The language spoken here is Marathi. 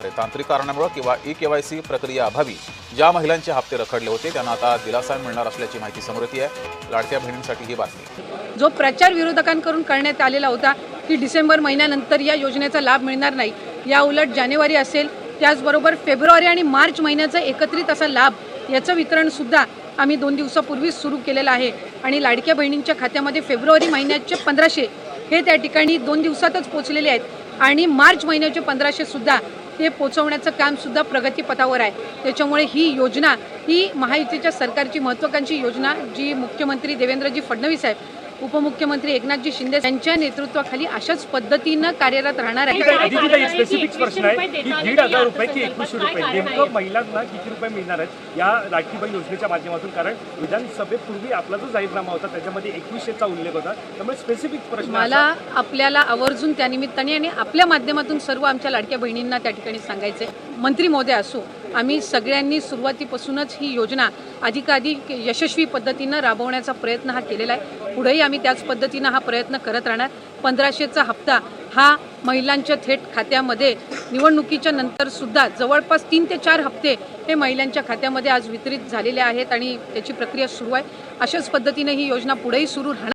तांत्रिक कारणामुळे किंवा ई-केवायसी प्रक्रिया अभावी ज्या महिलांचे हप्ते रखडले होते त्यांना आता दिलासा मिळणार असल्याची माहिती समोर येते आहे। लाडक्या बहिणींसाठी ही बातमी। जो प्रचार विरोधकांकडून करण्यात आलेला होता की डिसेंबर महिन्यानंतर या योजनेचा लाभ मिळणार नाही, या उलट जानेवारी असेल त्याचबरोबर फेब्रुवारी आणि मार्च महिन्याचा एकत्रित असा लाभ याचं वितरण सुद्धा आम्ही 2 दिवसापूर्वी सुरू केलेलं आहे आणि लाडक्या बहिणींच्या खात्यामध्ये फेब्रुवारी महिन्याचे 1500 हे त्या ठिकाणी 2 दिवसातच पोहोचलेले आहेत आणि मार्च महिन्याचे 1500 सुद्धा ते पोहोचवण्याचं काम सुद्धा प्रगतीपथावर आहे। त्याच्यामुळे ही योजना ही महायुतीच्या सरकारची महत्त्वाकांक्षी योजना जी मुख्यमंत्री देवेंद्रजी फडणवीस आहेत, उपमुख्यमंत्री एकनाथजी शिंदे यांच्या नेतृत्वाखाली अशाच पद्धतीनं कार्यरत राहणार आहे। स्पेसिफिक प्रश्न आहे की 1,500 रुपये की 2100 रुपये नेमकं महिलांना किती रुपये मिळणार आहेत या लाडकी बहीण योजनेच्या माध्यमातून? कारण विधानसभेपूर्वी आपला जो जाहीरनामा होता त्याच्यामध्ये 2100चा उल्लेख होता, त्यामुळे स्पेसिफिक प्रश्न मला आपल्याला आवर्जून त्यानिमित्ताने आणि आपल्या माध्यमातून सर्व आमच्या लाडक्या बहिणींना त्या ठिकाणी सांगायचे, मंत्री महोदय असो, आम्ही सगळ्यांनी सुरुवातीपासूनच ही योजना अधिकाधिक यशस्वी पद्धतीनं राबवण्याचा प्रयत्न हा केलेला आहे। पुढेही आम्ही त्याच पद्धतीनं हा प्रयत्न करत राहणार। 1500चा हप्ता हा महिलांच्या थेट खात्यामध्ये निवडणुकीच्या नंतर सुद्धा जवळपास 3 ते 4 हप्ते हे महिलांच्या खात्यामध्ये आज वितरित झालेले आहेत आणि त्याची प्रक्रिया सुरू आहे। अशाच पद्धतीने ही योजना पुढेही सुरू राहणार।